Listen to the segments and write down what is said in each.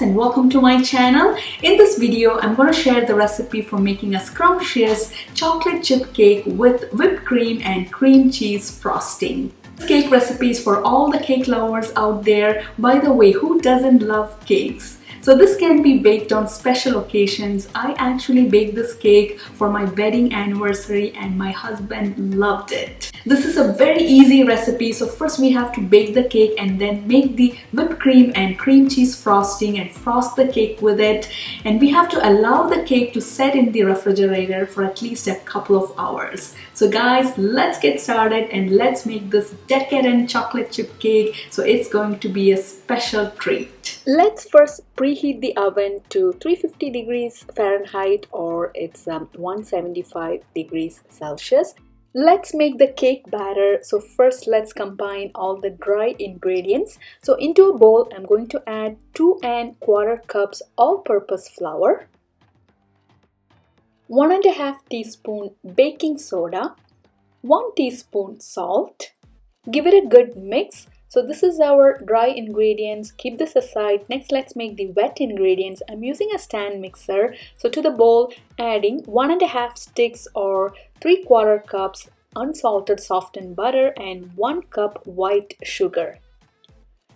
and welcome to my channel. In this video, I'm going to share the recipe for making a scrumptious chocolate chip cake with whipped cream and cream cheese frosting. This cake recipe is for all the cake lovers out there. By the way, who doesn't love cakes? So this can be baked on special occasions. I actually baked this cake for my wedding anniversary and my husband loved it. This is a very easy recipe. So first we have to bake the cake and then make the whipped cream and cream cheese frosting and frost the cake with it. And we have to allow the cake to set in the refrigerator for at least a couple of hours. So guys, let's get started and let's make this decadent chocolate chip cake. So it's going to be a special treat. Let's first preheat the oven to 350 degrees Fahrenheit or it's 175 degrees Celsius. Let's make the cake batter. So first let's combine all the dry ingredients. So into a bowl, I'm going to add 2¼ cups all-purpose flour, 1½ teaspoon baking soda, 1 teaspoon salt. Give it a good mix. So this is our dry ingredients. Keep this aside. Next, let's make the wet ingredients. I'm using a stand mixer. So to the bowl, adding 1½ sticks or 3/4 cups unsalted softened butter and 1 cup white sugar.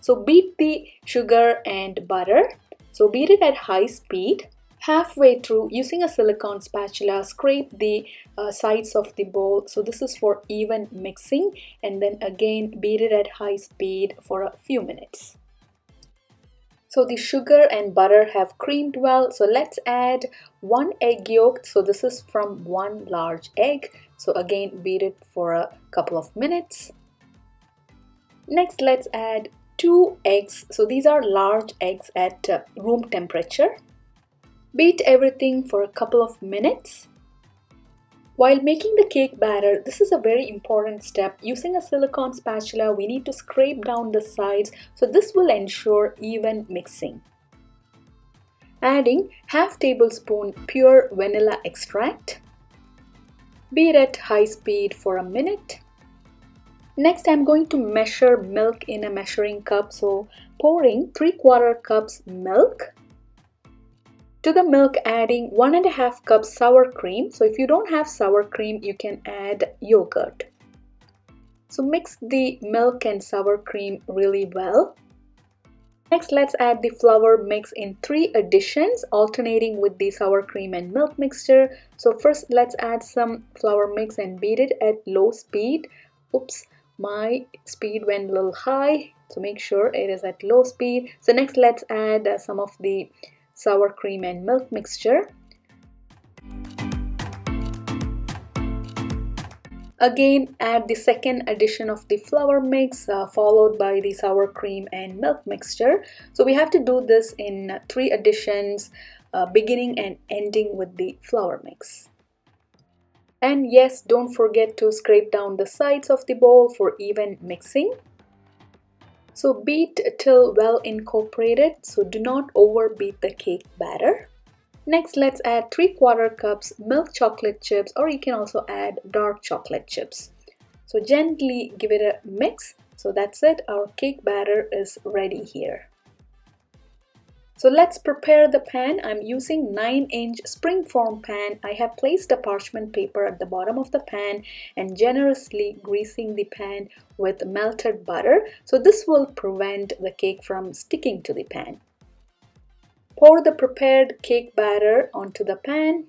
So beat the sugar and butter. So beat it at high speed. Halfway through, using a silicone spatula, scrape the sides of the bowl. So this is for even mixing, and then again beat it at high speed for a few minutes. So the sugar and butter have creamed well. So let's add 1 egg yolk. So this is from 1 large egg. So again beat it for a couple of minutes. Next, let's add 2 eggs. So these are large eggs at room temperature. Beat everything for a couple of minutes. While making the cake batter, this is a very important step. Using a silicone spatula, we need to scrape down the sides, so this will ensure even mixing. Adding ½ tablespoon pure vanilla extract. Beat at high speed for a minute. Next, I'm going to measure milk in a measuring cup, so pouring 3/4 cups milk. To the milk, adding 1½ cup sour cream. So if you don't have sour cream, you can add yogurt. So mix the milk and sour cream really well. Next, let's add the flour mix in 3 additions, alternating with the sour cream and milk mixture. So first, let's add some flour mix and beat it at low speed. Oops, my speed went a little high, so make sure it is at low speed. So next, let's add some of the sour cream and milk mixture. Again, add the second addition of the flour mix followed by the sour cream and milk mixture. So we have to do this in 3 additions, beginning and ending with the flour mix. And yes, don't forget to scrape down the sides of the bowl for even mixing. So beat till well incorporated, so do not overbeat the cake batter. Next, let's add 3/4 cups milk chocolate chips, or you can also add dark chocolate chips. So gently give it a mix. So that's it, our cake batter is ready here. So let's prepare the pan. I'm using 9-inch springform pan. I have placed a parchment paper at the bottom of the pan and generously greasing the pan with melted butter. So this will prevent the cake from sticking to the pan. Pour the prepared cake batter onto the pan.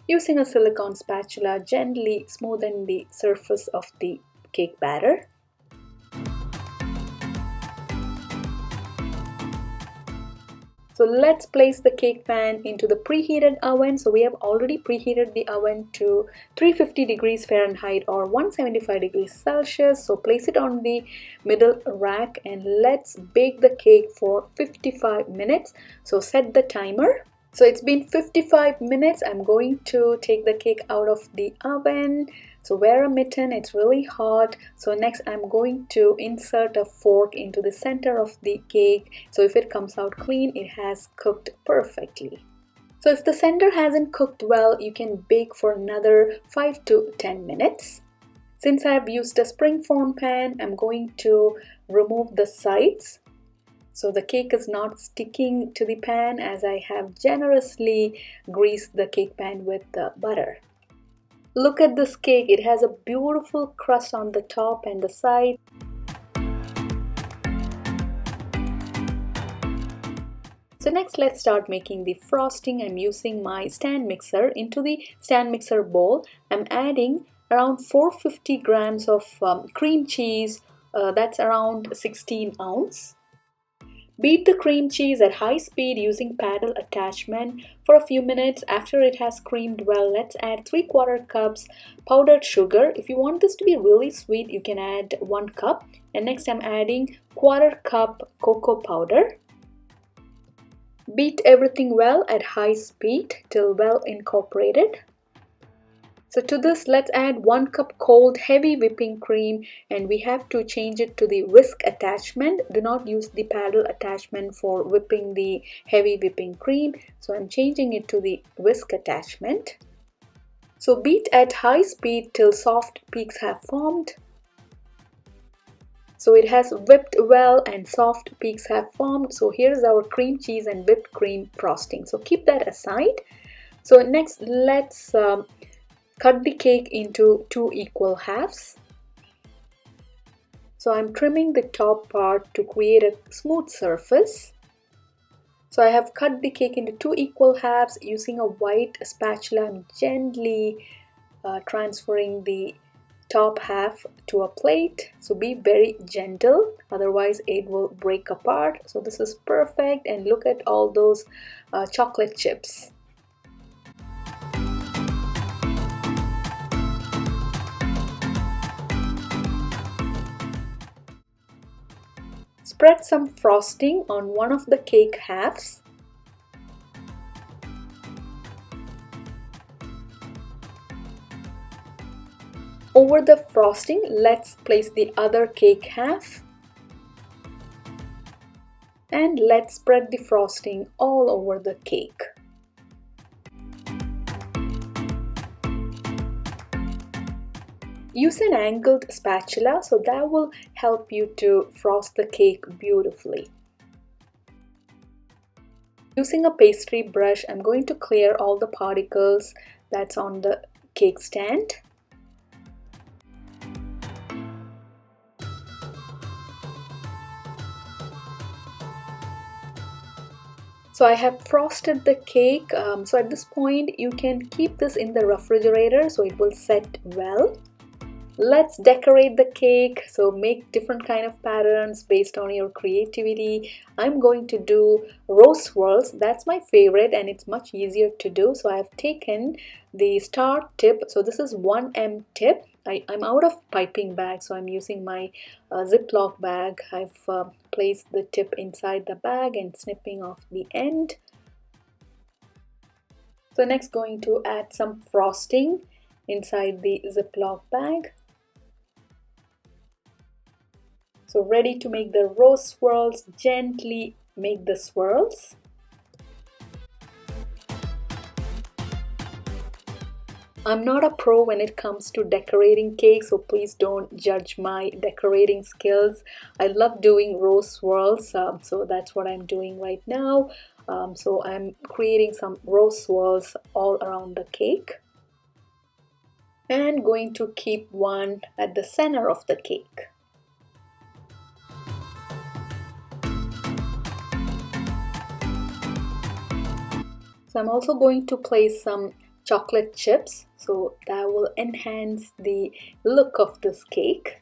Using a silicone spatula, gently smoothen the surface of the cake batter. So let's place the cake pan into the preheated oven. So we have already preheated the oven to 350 degrees Fahrenheit or 175 degrees Celsius. So place it on the middle rack and let's bake the cake for 55 minutes. So set the timer. So it's been 55 minutes. I'm going to take the cake out of the oven. So wear a mitten, it's really hot. So next I'm going to insert a fork into the center of the cake. So if it comes out clean, it has cooked perfectly. So if the center hasn't cooked well, you can bake for another 5 to 10 minutes. Since I've used a springform pan, I'm going to remove the sides. So the cake is not sticking to the pan as I have generously greased the cake pan with the butter. Look at this cake, it has a beautiful crust on the top and the side. So next let's start making the frosting. I'm using my stand mixer. Into the stand mixer bowl, I'm adding around 450 grams of cream cheese, that's around 16 ounce. Beat the cream cheese at high speed using paddle attachment for a few minutes. After it has creamed well, let's add 3/4 cups powdered sugar. If you want this to be really sweet, you can add 1 cup. And next I'm adding 1/4 cup cocoa powder. Beat everything well at high speed till well incorporated. So to this, let's add 1 cup cold heavy whipping cream, and we have to change it to the whisk attachment. Do not use the paddle attachment for whipping the heavy whipping cream. So I'm changing it to the whisk attachment. So beat at high speed till soft peaks have formed. So it has whipped well and soft peaks have formed. So here's our cream cheese and whipped cream frosting. So keep that aside. So next let's cut the cake into 2 equal halves. So I'm trimming the top part to create a smooth surface. So I have cut the cake into 2 equal halves. Using a white spatula, I'm gently transferring the top half to a plate. So be very gentle, otherwise it will break apart. So this is perfect, and look at all those chocolate chips. Spread some frosting on one of the cake halves. Over the frosting, let's place the other cake half. And let's spread the frosting all over the cake. Use an angled spatula, so that will help you to frost the cake beautifully. Using a pastry brush, I'm going to clear all the particles that's on the cake stand. So I have frosted the cake. So at this point, you can keep this in the refrigerator so it will set well. Let's decorate the cake. So make different kind of patterns based on your creativity. I'm going to do rose swirls. That's my favorite and it's much easier to do. So I've taken the star tip. So this is 1M tip. I'm out of piping bag, so I'm using my Ziploc bag. I've placed the tip inside the bag and snipping off the end. So next going to add some frosting inside the Ziploc bag. So ready to make the rose swirls. Gently make the swirls. I'm not a pro when it comes to decorating cakes, so please don't judge my decorating skills. I love doing rose swirls, so that's what I'm doing right now. So I'm creating some rose swirls all around the cake. And going to keep one at the center of the cake. So I'm also going to place some chocolate chips, so that will enhance the look of this cake.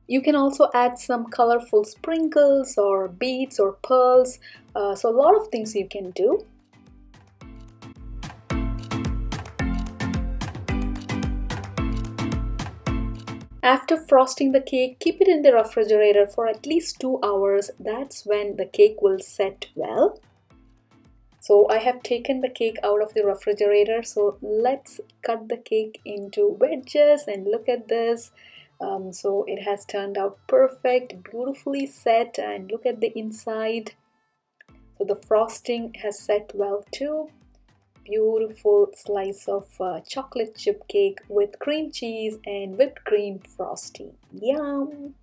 You can also add some colorful sprinkles or beads or pearls, so a lot of things you can do. After frosting the cake, keep it in the refrigerator for at least 2 hours. That's when the cake will set well. So I have taken the cake out of the refrigerator. So let's cut the cake into wedges and look at this. So it has turned out perfect, beautifully set, and look at the inside. So the frosting has set well too. Beautiful slice of chocolate chip cake with cream cheese and whipped cream frosting. Yum!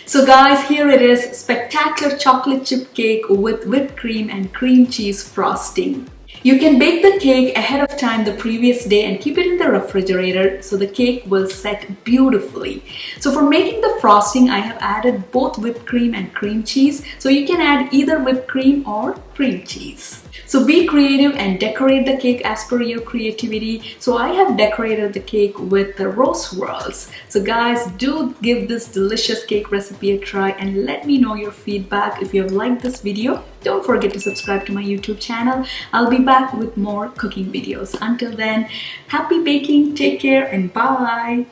So guys, here it is, spectacular chocolate chip cake with whipped cream and cream cheese frosting. You can bake the cake ahead of time the previous day and keep it in the refrigerator so the cake will set beautifully. So for making the frosting, I have added both whipped cream and cream cheese. So you can add either whipped cream or cream cheese. So be creative and decorate the cake as per your creativity. So I have decorated the cake with the rose swirls. So guys, do give this delicious cake recipe a try and let me know your feedback. If you have liked this video, don't forget to subscribe to my YouTube channel. I'll be back with more cooking videos. Until then, happy baking, take care, and bye.